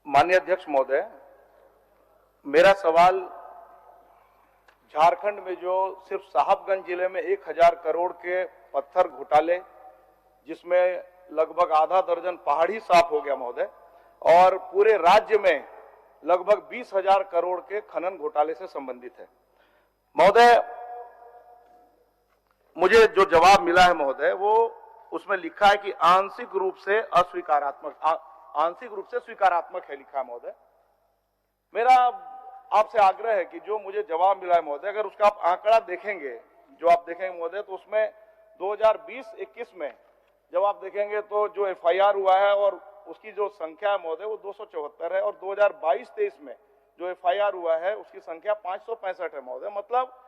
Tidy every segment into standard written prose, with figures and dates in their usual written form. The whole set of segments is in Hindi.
माननीय अध्यक्ष महोदय, मेरा सवाल झारखंड में जो सिर्फ साहबगंज जिले में 1000 करोड़ के पत्थर घोटाले, जिसमें लगभग आधा दर्जन पहाड़ी साफ हो गया महोदय, और पूरे राज्य में लगभग 20,000 करोड़ के खनन घोटाले से संबंधित है। महोदय, मुझे जो जवाब मिला है महोदय, वो उसमें लिखा है कि आंशिक रूप से स्वीकारात्मक है, लिखा है महोदय। मेरा आपसे आग्रह है कि जो मुझे जवाब मिला है महोदय, अगर उसका आप आंकड़ा देखेंगे, जो आप देखेंगे महोदय, तो उसमें 2020-21 में जब आप देखेंगे तो जो एफआईआर हुआ है और उसकी जो संख्या है महोदय वो 274 है, और 2022-23 में जो एफआईआर हुआ है उसकी संख्या 565 है महोदय। मतलब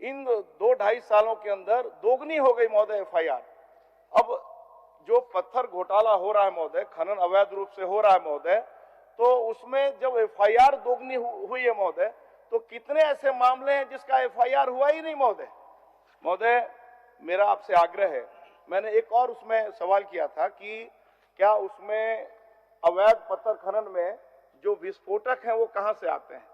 इन 2-2.5 सालों के अंदर दोगुनी हो गई महोदय एफआईआर। अब जो पत्थर घोटाला हो रहा है महोदय, खनन अवैध रूप से हो रहा है महोदय, तो उसमें जब एफआईआर दोगुनी हुई है महोदय, तो कितने ऐसे मामले हैं जिसका एफआईआर हुआ ही नहीं महोदय। महोदय, मेरा आपसे आग्रह है, मैंने एक और उसमें सवाल किया था कि क्या उसमें अवैध पत्थर खनन में जो विस्फोटक हैं वो कहां से आते हैं,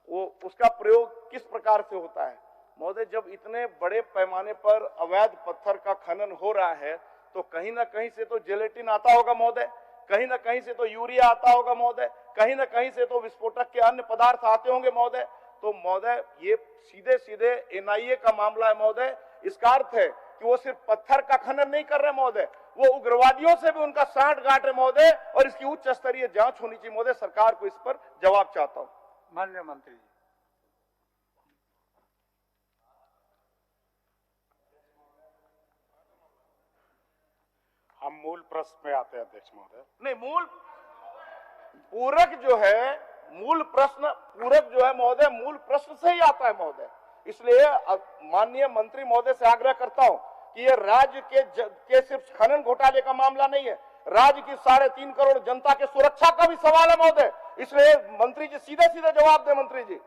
वो उसका प्रयोग किस प्रकार से होता है महोदय। जब इतने बड़े पैमाने पर अवैध पत्थर का खनन हो रहा है तो कहीं ना कहीं से तो जेलेटिन आता होगा महोदय, कहीं ना कहीं से तो यूरिया आता होगा महोदय, कहीं ना कहीं से तो विस्फोटक के अन्य पदार्थ आते होंगे महोदय। तो महोदय, ये सीधे सीधे एनआईए का मामला है महोदय। इसका अर्थ है कि वो सिर्फ पत्थर का खनन नहीं कर रहे महोदय, वो उग्रवादियों से भी उनका सांठ-गांठ है महोदय, और इसकी उच्च स्तरीय जांच होनी चाहिए महोदय। सरकार को इस पर जवाब चाहता हूं। माननीय मंत्री जी। हम मूल प्रश्न में आते हैं अध्यक्ष महोदय। नहीं, पूरक जो है महोदय, मूल प्रश्न से ही आता है महोदय। इसलिए माननीय मंत्री महोदय से आग्रह करता हूं कि ये राज्य के सिर्फ खनन घोटाले का मामला नहीं है, राज्य की 3.5 करोड़ जनता के सुरक्षा का भी सवाल है महोदय। इसलिए मंत्री जी सीधे सीधे जवाब दें। मंत्री जी।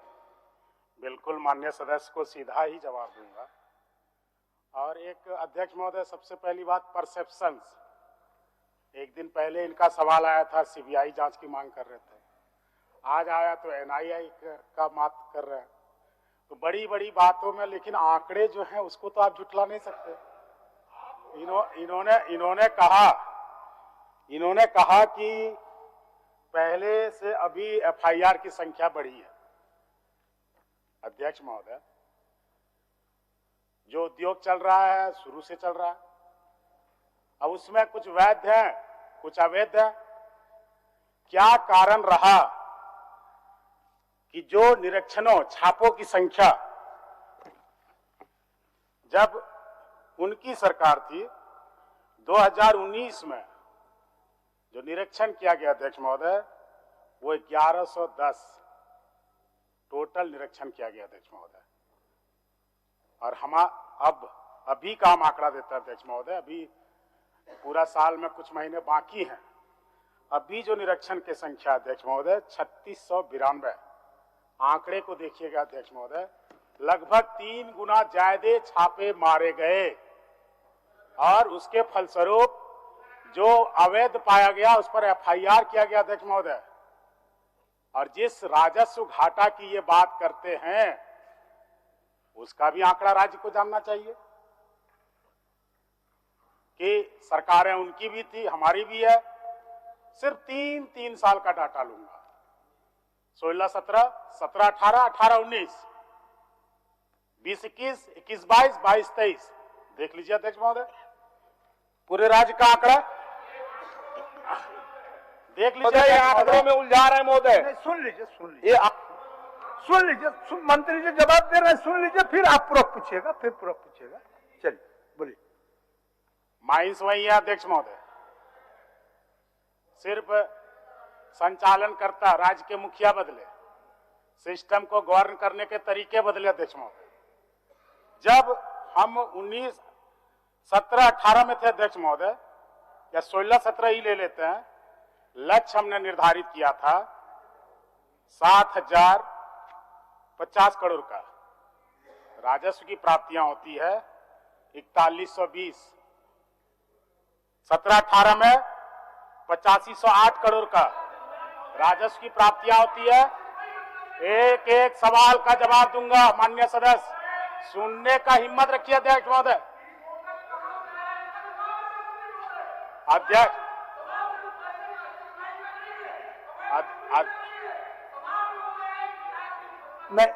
बिल्कुल, माननीय सदस्य को सीधा ही जवाब दूंगा। और एक अध्यक्ष महोदय, सबसे पहली बात परसेप्शंस। एक दिन पहले इनका सवाल आया था, सीबीआई जांच की मांग कर रहे थे, आज आया तो एनआईए का बात कर रहे हैं। तो बड़ी बड़ी बातों में, लेकिन आंकड़े जो हैं उसको तो आप जुटला नहीं सकते। इन्होंने कहा कि पहले से अभी एफआईआर की संख्या बढ़ी है। अध्यक्ष महोदय, जो उद्योग चल रहा है शुरू से चल रहा है, अब उसमें कुछ वैध है कुछ अवैध है। क्या कारण रहा कि जो निरीक्षणों छापों की संख्या जब उनकी सरकार थी 2019 में जो निरीक्षण किया गया अध्यक्ष महोदय, वो 1110 टोटल निरीक्षण किया गया अध्यक्ष महोदय। और हम अभी का हम आंकड़ा देता है अध्यक्ष महोदय, अभी पूरा साल में कुछ महीने बाकी हैं। अभी जो निरीक्षण की संख्या अध्यक्ष महोदय 3692। आंकड़े को देखिएगा अध्यक्ष महोदय, लगभग 3 गुना ज्यादा छापे मारे गए, और उसके फलस्वरूप जो अवैध पाया गया उस पर एफआईआर किया गया अध्यक्ष महोदय। और जिस राजस्व घाटा की ये बात करते हैं उसका भी आंकड़ा राज्य को जानना चाहिए कि सरकारें उनकी भी थी, हमारी भी है। सिर्फ 3 साल का डाटा लूंगा, 16-17, 17-18, 18-19, 20-21, 21-22, 22-23, देख लीजिए अध्यक्ष महोदय, पूरे राज्य का आंकड़ा देख लीजिए। आंकड़ों में उलझा रहे हैं महोदय। सुन लीजिए मंत्री जी जवाब दे रहे हैं, सुन लीजिए, फिर आप पूरक पूछिएगा, चलिए बोलिए। माइंस वही है अध्यक्ष महोदय, सिर्फ संचालन करता राज्य के मुखिया बदले, सिस्टम को गवर्न करने के तरीके बदले अध्यक्ष महोदय। जब हम 19, 17, 18 में थे अध्यक्ष महोदय, या 16, 17 ही ले लेते हैं, लक्ष्य हमने निर्धारित किया था 7,050 करोड़ का। राजस्व की प्राप्तियां होती है 4120। 17-18 में 8508 करोड़ का राजस्व की प्राप्तियां होती है। एक एक सवाल का जवाब दूंगा माननीय सदस्य, सुनने का हिम्मत रखिए अध्यक्ष महोदय। अध्यक्ष मैं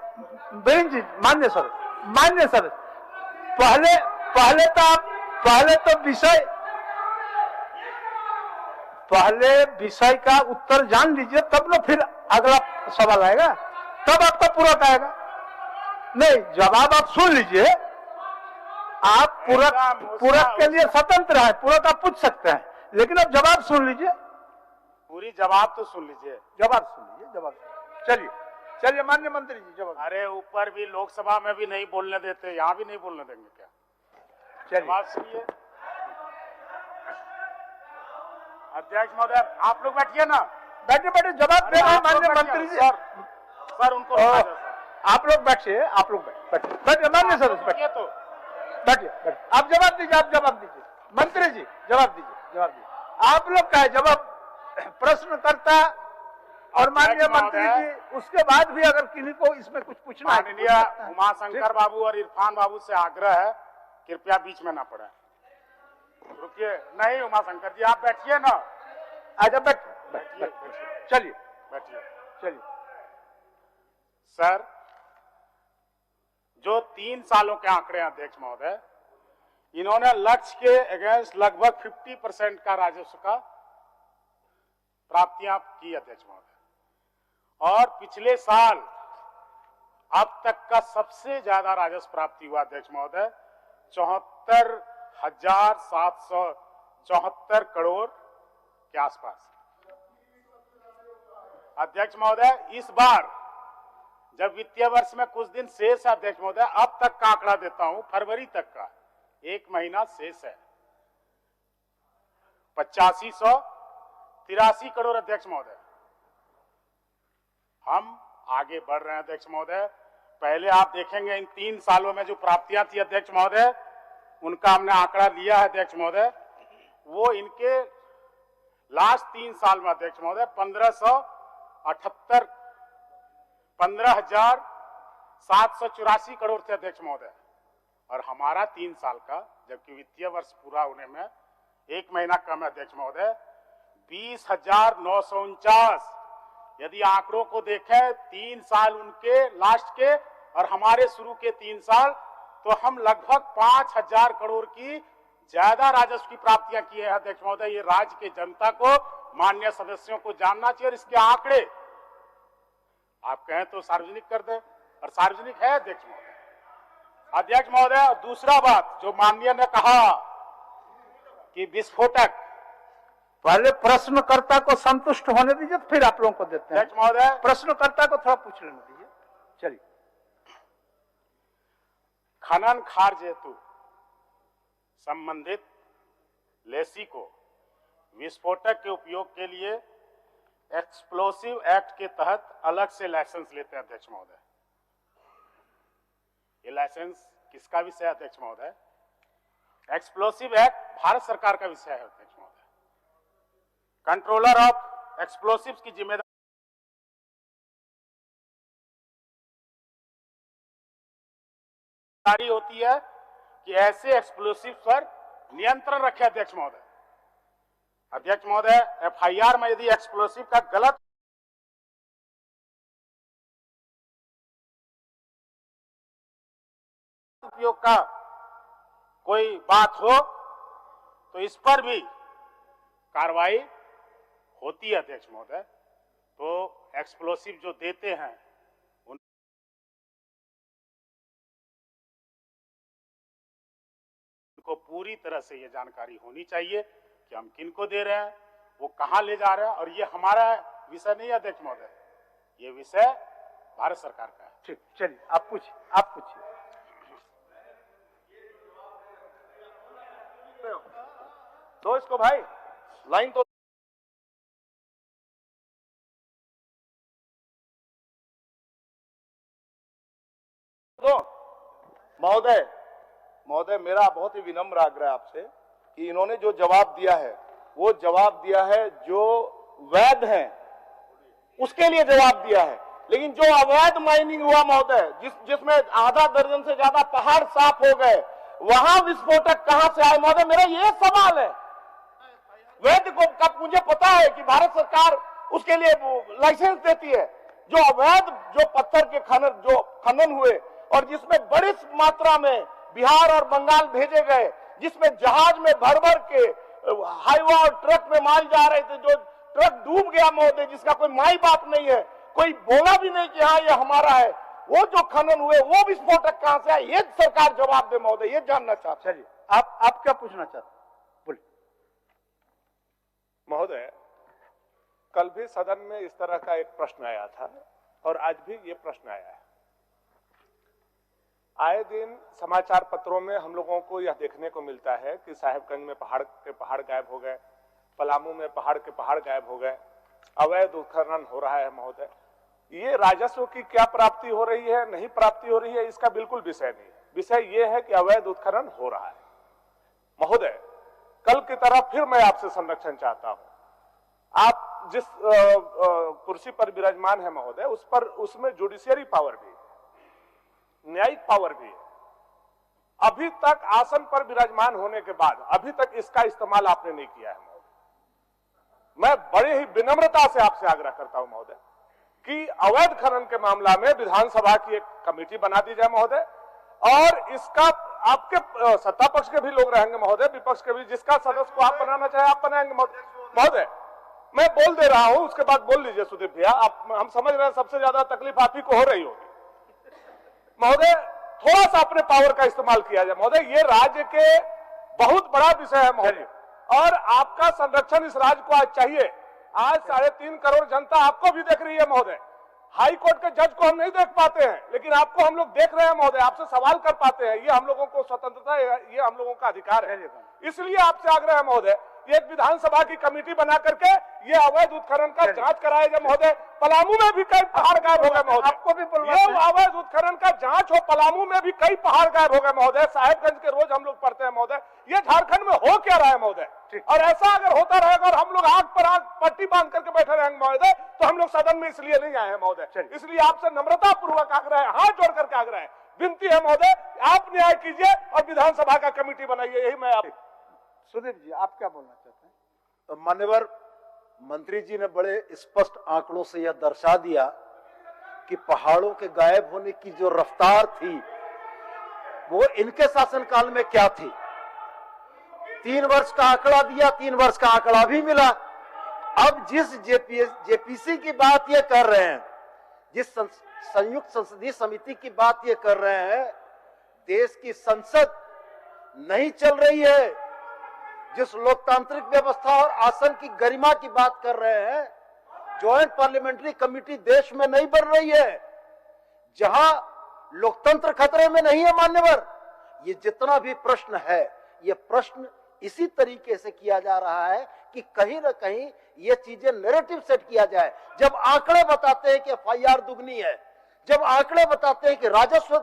बेन जी, मान्य सर, पहले विषय का उत्तर जान लीजिए, तब ना फिर अगला सवाल आएगा, तब आपका पूरक आएगा। नहीं, जवाब आप सुन लीजिए, आप पूरक के लिए स्वतंत्र है, पूरक आप पूछ सकते हैं, लेकिन अब जवाब सुन लीजिए। पूरी जवाब तो सुन लीजिए, चलिए माननीय मंत्री जी जवाब। अरे ऊपर भी लोकसभा में भी नहीं बोलने देते, यहाँ भी नहीं बोलने देंगे क्या? चलिए सुनिए अध्यक्ष महोदय, आप लोग बैठिए ना, बैठे जवाब दे रहे हैं माननीय मंत्री जी। सर उनको आप लोग बैठिए, बैठिए माननीय सदस्य, बैठिए, आप जवाब दीजिए, मंत्री जी जवाब दीजिए। आप लोग का है जवाब, प्रश्नकर्ता और माननीय मंत्री जी, उसके बाद भी अगर किसी को इसमें कुछ पूछना है, माननीय उमाशंकर बाबू और इरफान बाबू से आग्रह है, कृपया बीच में ना पड़े। रुकिए, नहीं उमाशंकर जी आप बैठिए ना। आजा बैठिए, चलिए। सर, जो 3 सालों के आंकड़े हैं अध्यक्ष महोदय, इन्होंने लक्ष्य के अगेंस्ट लगभग 50% का राजस्व का प्राप्तियां की अध्यक्ष महोदय, और पिछले साल अब तक का सबसे ज्यादा राजस्व प्राप्ति हुआ अध्यक्ष महोदय 74,774 करोड़ के आसपास। अध्यक्ष महोदय, इस बार जब वित्तीय वर्ष में कुछ दिन शेष है अध्यक्ष महोदय, अब तक का आंकड़ा देता हूं, फरवरी तक का 1 महीना शेष है 8583 करोड़ अध्यक्ष महोदय। हम आगे बढ़ रहे हैं अध्यक्ष महोदय। पहले आप देखेंगे इन 3 सालों में जो प्राप्तियां थी अध्यक्ष महोदय, उनका हमने आंकड़ा लिया है अध्यक्ष महोदय, वो इनके लास्ट 3 साल में अध्यक्ष महोदय 15,784 करोड़ थे अध्यक्ष महोदय, और हमारा 3 साल का, जबकि वित्तीय वर्ष पूरा होने में 1 महीना कम है अध्यक्ष महोदय, 20,949। यदि आंकड़ों को देखें 3 साल उनके लास्ट के और हमारे शुरू के 3 साल, तो हम लगभग 5,000 करोड़ की ज्यादा राजस्व की प्राप्तियां की है अध्यक्ष महोदय। ये राज्य के जनता को, माननीय सदस्यों को जानना चाहिए, और इसके आंकड़े आप कहें तो सार्वजनिक कर दें, और सार्वजनिक है अध्यक्ष महोदय। अध्यक्ष महोदय, और दूसरा बात जो माननीय ने कहा कि विस्फोटक, पहले प्रश्नकर्ता को संतुष्ट होने दीजिए, तो फिर आप लोगों को देते हैं। अध्यक्ष महोदय, प्रश्नकर्ता को थोड़ा पूछ लेने दीजिए। चलिए। खनन खार्ज हेतु संबंधित लेसी को विस्फोटक के उपयोग के लिए एक्सप्लोसिव एक्ट के तहत अलग से लाइसेंस लेते हैं अध्यक्ष महोदय। ये लाइसेंस किसका विषय है अध्यक्ष महोदय? एक्सप्लोसिव एक्ट भारत सरकार का विषय है अध्यक्ष महोदय। कंट्रोलर ऑफ एक्सप्लोसिव्स की जिम्मेदारी होती है कि ऐसे एक्सप्लोसिव पर नियंत्रण रखे अध्यक्ष महोदय। अध्यक्ष महोदय, एफआईआर में यदि एक्सप्लोसिव का गलत उपयोग का कोई बात हो तो इस पर भी कार्रवाई होती है अध्यक्ष महोदय। तो एक्सप्लोसिव जो देते हैं उनको पूरी तरह से ये जानकारी होनी चाहिए कि हम किनको दे रहे हैं, वो कहां ले जा रहे हैं, और ये हमारा विषय नहीं है अध्यक्ष महोदय, ये विषय भारत सरकार का है। ठीक, चलिए आप पूछिए। दो इसको भाई, लाइन तो दो। महोदय, मेरा बहुत ही विनम्र आग्रह आपसे कि इन्होंने जो जवाब दिया है वो जवाब दिया है जो वैध है, उसके लिए जवाब दिया है। लेकिन जो अवैध माइनिंग हुआ महोदय, जिसमें आधा दर्जन से ज्यादा पहाड़ साफ हो गए, वहां विस्फोटक कहां से आए महोदय, मेरा ये सवाल है। वैध को कब मुझे पता है कि भारत सरकार उसके लिए लाइसेंस देती है। जो अवैध जो पत्थर के खनन हुए और जिसमें बड़ी मात्रा में बिहार और बंगाल भेजे गए, जिसमें जहाज में भर भर के हाईवा और ट्रक में माल जा रहे थे, जो ट्रक डूब गया महोदय, जिसका कोई माई बाप नहीं है, कोई बोला भी नहीं कि हाँ ये हमारा है, वो जो खनन हुए वो विस्फोटक कहां से आए, ये सरकार जवाब दे महोदय, ये जानना चाहते। चलिए आप क्या पूछना चाहते हैं, बोलिए। महोदय, कल भी सदन में इस तरह का एक प्रश्न आया था और आज भी ये प्रश्न आया है। आए दिन समाचार पत्रों में हम लोगों को यह देखने को मिलता है कि साहेबगंज में पहाड़ के पहाड़ गायब हो गए, पलामू में पहाड़ के पहाड़ गायब हो गए, अवैध उत्खनन हो रहा है महोदय। ये राजस्व की क्या प्राप्ति हो रही है, नहीं प्राप्ति हो रही है, इसका बिल्कुल विषय नहीं। विषय ये है कि अवैध उत्खनन हो रहा है। महोदय, कल की तरह फिर मैं आपसे संरक्षण चाहता हूं। आप जिस कुर्सी पर विराजमान है महोदय, उसमें जुडिशियरी पावर भी, न्यायिक पावर भी है। अभी तक आसन पर विराजमान होने के बाद अभी तक इसका इस्तेमाल आपने नहीं किया है महोदय। मैं बड़े ही विनम्रता से आपसे आग्रह करता हूं महोदय कि अवैध खनन के मामला में विधानसभा की एक कमेटी बना दी जाए महोदय, और इसका आपके सत्ता पक्ष के भी लोग रहेंगे महोदय, विपक्ष के भी, जिसका सदस्य को आप बनाना चाहे आप बनाएंगे महोदय। मैं बोल दे रहा हूं, उसके बाद बोल लीजिए सुदीप भैया। हम समझ रहे हैं सबसे ज्यादा तकलीफ आप ही को हो रही होगी महोदय। थोड़ा सा अपने पावर का इस्तेमाल किया जाए महोदय, ये राज्य के बहुत बड़ा विषय है महोदय, और आपका संरक्षण इस राज्य को आज चाहिए। आज 3.5 करोड़ जनता आपको भी देख रही है महोदय। हाई कोर्ट के जज को हम नहीं देख पाते हैं, लेकिन आपको हम लोग देख रहे हैं महोदय, आपसे सवाल कर पाते हैं। ये हम लोगों को स्वतंत्रता, ये हम लोगों का अधिकार है। इसलिए आपसे आग्रह है महोदय, एक विधानसभा की कमेटी बना करके ये अवैध उत्खनन का जांच कराया जाए महोदय। पलामू में भी कई पहाड़ गायब हो गए महोदय, आपको भी ये अवैध उत्खनन का जांच हो। पलामू में भी कई पहाड़ गायब हो गए महोदय, साहेबगंज के रोज हम लोग पढ़ते हैं महोदय। ये झारखंड में हो क्या रहा है महोदय? और ऐसा अगर होता रहेगा और हम लोग आंख पर आंख पट्टी बांध करके बैठे रहेंगे महोदय, तो हम लोग सदन में इसलिए नहीं आए हैं महोदय। इसलिए आपसे नम्रता पूर्वक आग्रह है, हाथ जोड़ करके आग्रह है, विनती है महोदय, आप न्याय कीजिए और विधानसभा का कमेटी बनाइए। यही मैं आप। सुदीप जी, आप क्या बोलना चाहते हैं? तो मान्यवर मंत्री जी ने बड़े स्पष्ट आंकड़ों से यह दर्शा दिया कि पहाड़ों के गायब होने की जो रफ्तार थी वो इनके शासनकाल में क्या थी। 3 वर्ष का आंकड़ा दिया, 3 वर्ष का आंकड़ा भी मिला। अब जिस जेपीसी की बात ये कर रहे हैं, जिस संयुक्त संसदीय समिति की बात ये कर रहे हैं, देश की संसद नहीं चल रही है। जिस लोकतांत्रिक व्यवस्था और आसन की गरिमा की बात कर रहे हैं, ज्वाइंट पार्लियामेंट्री कमेटी देश में नहीं बन रही है, जहां लोकतंत्र खतरे में नहीं है मान्यवर। ये जितना भी प्रश्न है, ये प्रश्न इसी तरीके से किया जा रहा है कि कहीं ना कहीं ये चीजें नैरेटिव सेट किया जाए। जब आंकड़े बताते हैं कि एफआईआर दुगनी है, जब आंकड़े बताते हैं कि राजस्व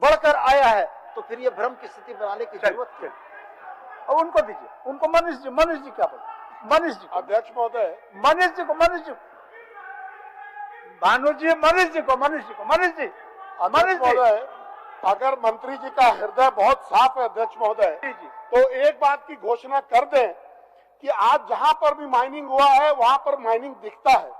बढ़कर आया है, तो फिर ये भ्रम की स्थिति बनाने की जरूरत है। और उनको दीजिए, उनको मनीष जी क्या बोलते? मनीष जी, अध्यक्ष महोदय, मनीष जी, भानु जी, मनीष जी, अगर मंत्री जी का हृदय बहुत साफ है अध्यक्ष महोदय, तो एक बात की घोषणा कर दें कि आज जहां पर भी माइनिंग हुआ है वहां पर माइनिंग दिखता है।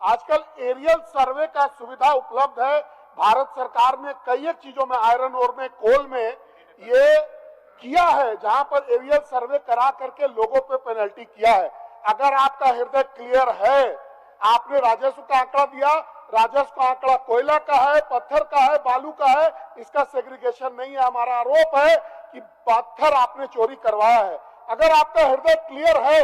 आजकल एरियल सर्वे का सुविधा उपलब्ध है। भारत सरकार ने कई चीजों में, आयरन ओर में, कोल में ये किया है, जहां पर एरियल सर्वे करा करके लोगों पे पेनल्टी किया है। अगर आपका हृदय क्लियर है, आपने राजस्व का आंकड़ा दिया, राजस्व का आंकड़ा कोयला का है, पत्थर का है, बालू का है, इसका सेग्रीगेशन नहीं है। हमारा आरोप है कि पत्थर आपने चोरी करवाया है। अगर आपका हृदय क्लियर है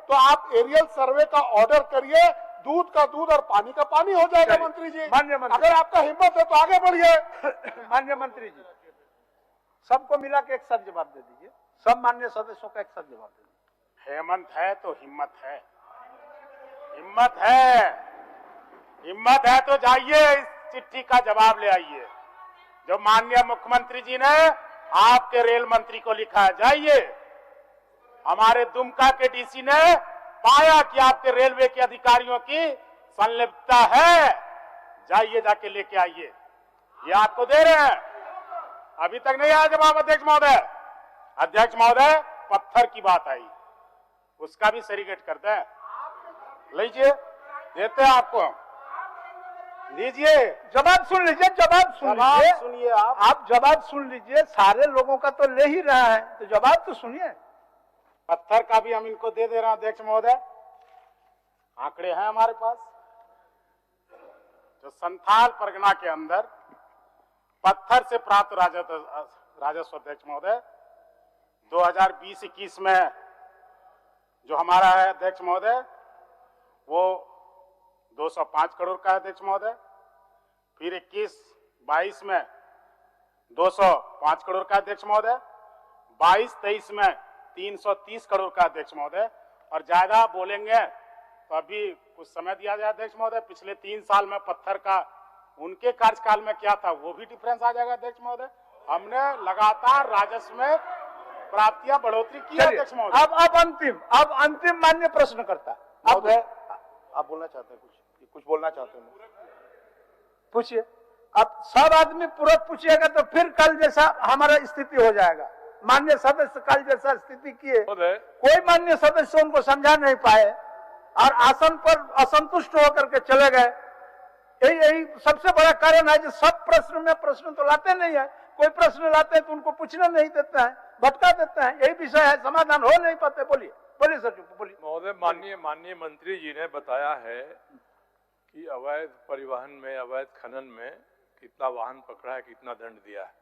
तो आप एरियल सर्वे का ऑर्डर करिए, दूध का दूध और पानी का पानी हो जाएगा मंत्री जी। अगर आपका हिम्मत है तो आगे बढ़िए। माननीय मंत्री जी, सबको मिला के एक साथ जवाब दे दीजिए, सब माननीय सदस्यों का एक साथ जवाब दे दीजिए। हेमंत है तो हिम्मत है, हिम्मत है, हिम्मत है तो जाइए इस चिट्ठी का जवाब ले आइए जो माननीय मुख्यमंत्री जी ने आपके रेल मंत्री को लिखा है। जाइए, हमारे दुमका के डीसी ने पाया कि आपके रेलवे के अधिकारियों की संलिप्तता है, जाइए जाके लेके आइए, ये आपको दे रहे हैं। अभी तक नहीं आया जवाब अध्यक्ष महोदय। अध्यक्ष महोदय, पत्थर की बात आई, उसका भी सेरीगेट करते हैं, लीजिए, देते हैं आपको, लीजिए, जवाब सुन लीजिए, जवाब सुन जवाब लीजिए, सुनिए आप जवाब सुन लीजिए। सारे लोगों का तो ले ही रहा है, तो जवाब तो सुनिए। पत्थर का भी हम इनको दे दे रहे हैं अध्यक्ष महोदय, आंकड़े हैं हमारे पास। जो संथाल परगना के अंदर पत्थर से प्राप्त राजस्व अध्यक्ष महोदय 2020-21 में जो हमारा है अध्यक्ष महोदय, वो 205 करोड़ का है अध्यक्ष महोदय। फिर 21-22 में 205 करोड़ का अध्यक्ष महोदय, 22-23 में 330 करोड़ का अध्यक्ष महोदय। और ज्यादा बोलेंगे तो अभी कुछ समय दिया जाए अध्यक्ष महोदय, पिछले 3 साल में पत्थर का उनके कार्यकाल में क्या था वो भी डिफरेंस आ जाएगा अध्यक्ष महोदय। हमने लगातार राजस्व में प्राप्तियां बढ़ोतरी की है अध्यक्ष महोदय। अब अंतिम मान्य प्रश्न करता महोदय, आप बोलना चाहते हैं कुछ बोलना चाहते हैं? पूछिए। अब सब आदमी पूरा पूछिएगा तो फिर कल जैसा हमारा स्थिति हो जाएगा। मान्य सदस्य कल जैसा स्थिति किए, कोई मान्य सदस्य उनको समझा नहीं पाए और आसन पर असंतुष्ट होकर के चले गए। यही सबसे बड़ा कारण है कि सब प्रश्न में प्रश्न तो लाते नहीं है, कोई प्रश्न लाते हैं तो उनको पूछना नहीं देता है, भटका देता है। यही विषय है, समाधान हो नहीं पाते। बोलिए बोलिए सर, बोलिए। महोदय, माननीय मंत्री जी ने बताया है कि अवैध परिवहन में, अवैध खनन में कितना वाहन पकड़ा है, कितना दंड दिया है।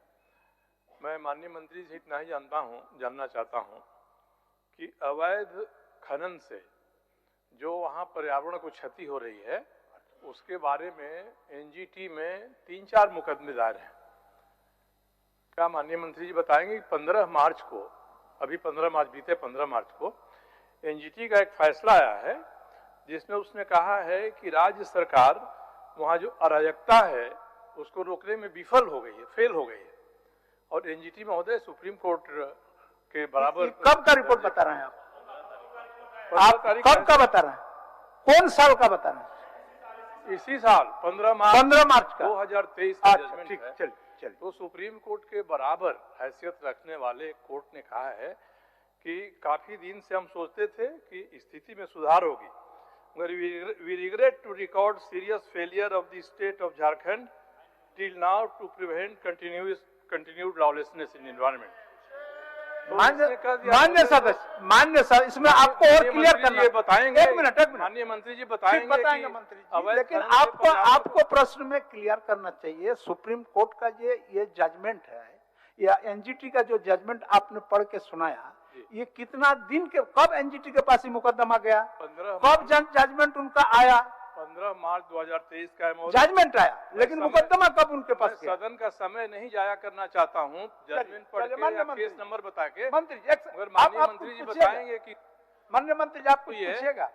मैं माननीय मंत्री से इतना ही जानना चाहता हूं कि अवैध खनन से जो वहां पर्यावरण को क्षति हो रही है, उसके बारे में एनजीटी में 3-4 मुकदमे दायर हैं। क्या माननीय मंत्री जी बताएंगे कि 15 मार्च को, अभी 15 मार्च बीते, 15 मार्च को एनजीटी का एक फैसला आया है जिसमें उसने कहा है कि राज्य सरकार वहां जो अराजकता है उसको रोकने में विफल हो गई है, फेल हो गई है। और एनजीटी महोदय सुप्रीम कोर्ट के बराबर। कब का रिपोर्ट बता रहे हैं आप? कब का बता रहे हैं? कौन साल का बता रहे हैं? इसी साल 15 मार्च का 2023 का जजमेंट है। चल। तो सुप्रीम कोर्ट के बराबर हैसियत रखने वाले कोर्ट ने कहा है कि काफी दिन से हम सोचते थे कि स्थिति में सुधार होगी, मगर we regret to record serious failure of the state of Jharkhand till now to prevent continued lawlessness in environment. मान्य सदस्य, इसमें आपको और क्लियर करना, बताएंगे। एक मिनट। माननीय मंत्री जी बताएंगे मंत्री जी, लेकिन आपको प्रश्न में क्लियर करना चाहिए। सुप्रीम कोर्ट का ये जजमेंट है या एनजीटी का जो जजमेंट आपने पढ़ के सुनाया, ये कितना दिन के, कब एनजीटी के पास ही मुकदमा गया, कब जजमेंट उनका आया? 15 मार्च 2023 का जजमेंट आया, लेकिन मुकदमा कब उनके पास गया? सदन का समय नहीं जाया करना चाहता हूँ, जजमेंट पढ़ के केस नंबर बता के। मंत्री अगर माननीय मंत्री जी बताएंगे कि माननीय मंत्री जी आप कुछ पूछिएगा।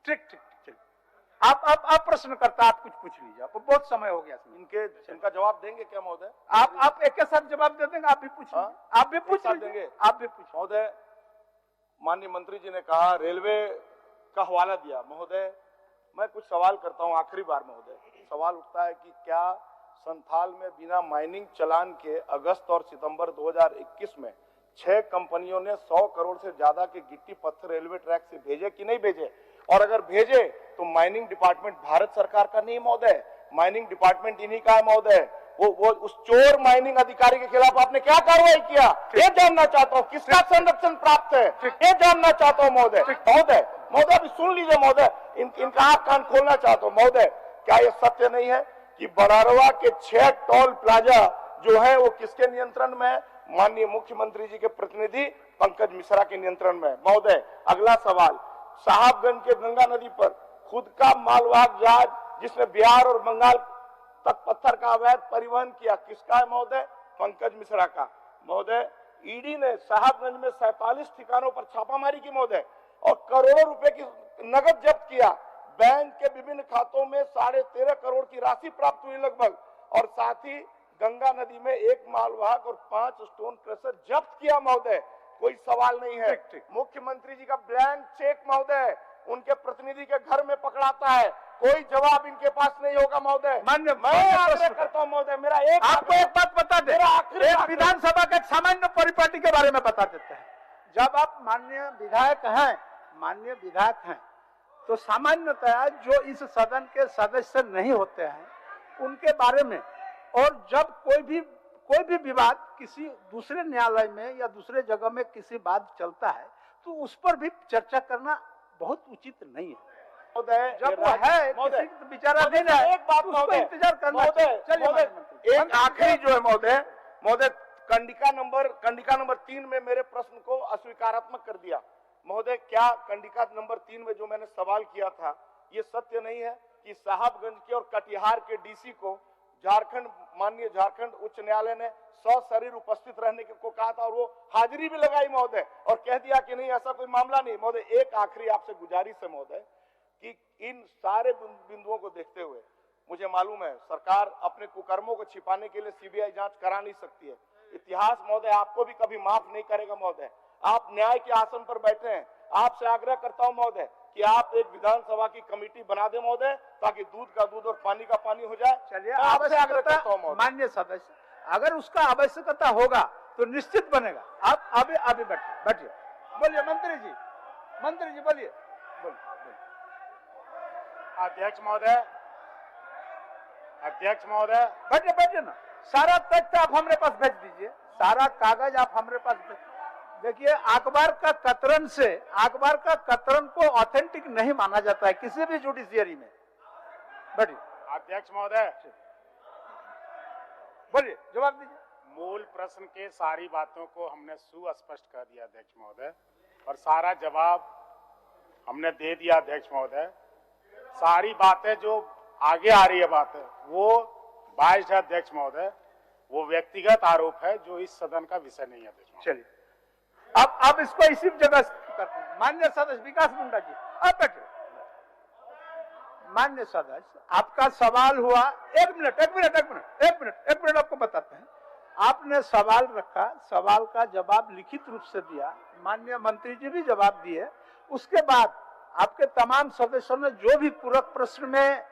ठीक। आप प्रश्न करता, आप कुछ पूछ लीजिए, आपको बहुत समय हो गया। इनका जवाब देंगे क्या महोदय? आप एक के साथ जवाब दे देंगे। आप भी पूछ देंगे, आप भी पूछ। महोदय, माननीय मंत्री जी ने कहा, रेलवे का हवाला दिया। महोदय, मैं कुछ सवाल करता हूं आखिरी बार। महोदय, सवाल उठता है कि क्या संथाल में बिना माइनिंग चलान के अगस्त और सितंबर 2021 में 6 कंपनियों ने 100 करोड़ से ज्यादा के गिट्टी पत्थर रेलवे ट्रैक से भेजे कि नहीं भेजे? और अगर भेजे तो माइनिंग डिपार्टमेंट भारत सरकार का नहीं महोदय, माइनिंग डिपार्टमेंट इन्हीं का है महोदय। वो उस चोर माइनिंग अधिकारी के खिलाफ आपने क्या कार्रवाई किया, ये जानना चाहता हूँ। किसका संरक्षण प्राप्त है, ये जानना चाहता हूँ महोदय। महोदय अभी सुन लीजिए महोदय, इनका आंख कान खोलना चाहता हूँ महोदय। क्या ये सत्य नहीं है कि बरारवा के 6 टोल प्लाजा जो है वो किसके नियंत्रण में है? माननीय मुख्यमंत्री जी के प्रतिनिधि पंकज मिश्रा के नियंत्रण में। महोदय, अगला सवाल, साहबगंज के गंगा नदी पर खुद का मालवाहक जहाज जिसने बिहार और बंगाल तक पत्थर का अवैध परिवहन किया, किसका है महोदय? पंकज मिश्रा का। महोदय, ईडी ने साहबगंज में 47 ठिकानों पर छापामारी की महोदय, और करोड़ों रुपए की नगद जब्त किया। बैंक के विभिन्न खातों में 13.5 करोड़ की राशि प्राप्त हुई लगभग, और साथ ही गंगा नदी में 1 मालवाहक और 5 स्टोन क्रशर जब्त किया महोदय। कोई सवाल नहीं है। मुख्यमंत्री जी का ब्लैंक चेक महोदय, उनके प्रतिनिधि के घर में पकड़ाता है, कोई जवाब इनके पास नहीं होगा महोदय। मान्य मैं आग्रह करता हूं महोदय, मेरा एक आपको एक बात बता दे, मेरा आखिरी एक बात- विधानसभा का एक सामान्य परिपाटी के बारे में बता देते हैं। जब आप माननीय विधायक हैं, तो सामान्यतया जो इस सदन के सदस्य नहीं होते हैं उनके बारे में, और जब कोई भी विवाद किसी दूसरे न्यायालय में या दूसरे जगह में किसी बात चलता है तो उस पर भी चर्चा करना बहुत उचित नहीं है। महोदय जब वो है किसी विचाराधीन है, एक बात तो उसको महोदय, इंतजार करना महोदय, चाहिए। चलिए महोदय, मंत्री। एक आखिरी जो है महोदय कंडिका नंबर 3 में मेरे प्रश्न को अस्वीकारात्मक कर दिया। महोदय, क्या कंडिका नंबर 3 में जो मैंने सवाल किया था, ये सत्य नहीं है कि साहबगंज के और कटिहार के डीसी को माननीय झारखंड उच्च न्यायालय ने सशरीर उपस्थित रहने को कहा था और वो हाजिरी भी लगाई महोदय, और कह दिया कि नहीं ऐसा कोई मामला नहीं। महोदय, एक आखिरी आपसे गुजारिश है महोदय कि इन सारे बिंदुओं को देखते हुए, मुझे मालूम है सरकार अपने कुकर्मों को छिपाने के लिए सीबीआई जांच करा नहीं सकती है। इतिहास महोदय आपको भी कभी माफ नहीं करेगा महोदय। आप न्याय के आसन पर बैठे हैं, आपसे आग्रह करता हूं महोदय कि आप एक विधानसभा की कमेटी बना दें महोदय, ताकि दूध का दूध और पानी का पानी हो जाए। चलिए, आपसे आग्रह करता हूं महोदय। मान्य सदस्य, अगर उसका आवश्यकता होगा तो निश्चित बनेगा। आप अभी बैठिए। बोलिए मंत्री जी बोलिए। अध्यक्ष महोदय बैठिए ना। सारा तथ्य आप हमारे पास भेज दीजिए, सारा कागज आप हमारे पास भेज। देखिए, अखबार का कतरन को ऑथेंटिक नहीं माना जाता है किसी भी जुडिशियरी में। बैठिए। अध्यक्ष महोदय, बोलिए, जवाब दीजिए। मूल प्रश्न के सारी बातों को हमने सुस्पष्ट कर दिया अध्यक्ष महोदय, और सारा जवाब हमने दे दिया अध्यक्ष महोदय। सारी बातें जो आगे आ रही है बातें वो बाइस है अध्यक्ष महोदय, वो व्यक्तिगत आरोप है जो इस सदन का विषय नहीं है अध्यक्ष महोदय। चलिए, अब इसको इसी जगह करते हैं। मान्य सदस्य विकास मुंडा जी, आप बैठिए। मान्य सदस्य, आपका सवाल हुआ। एक मिनट आपको बताते हैं। आपने सवाल रखा, सवाल का जवाब लिखित रूप से दिया, माननीय मंत्री जी भी जवाब दिए। उसके बाद आपके तमाम सदस्यों ने जो भी पूरक प्रश्न में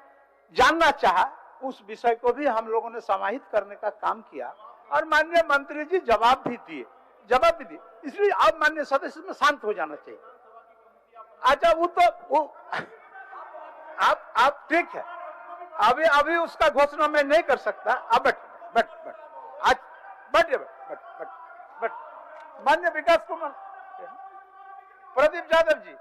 जानना चाहा उस विषय को भी हम लोगों ने समाहित करने का काम किया, और माननीय मंत्री जी जवाब भी दिए। इसलिए आप माननीय सदस्य में शांत हो जाना चाहिए। अच्छा, आप ठीक है, अभी उसका घोषणा मैं नहीं कर सकता। आप बैठिए। मान्य विकास कुमार, प्रदीप यादव जी।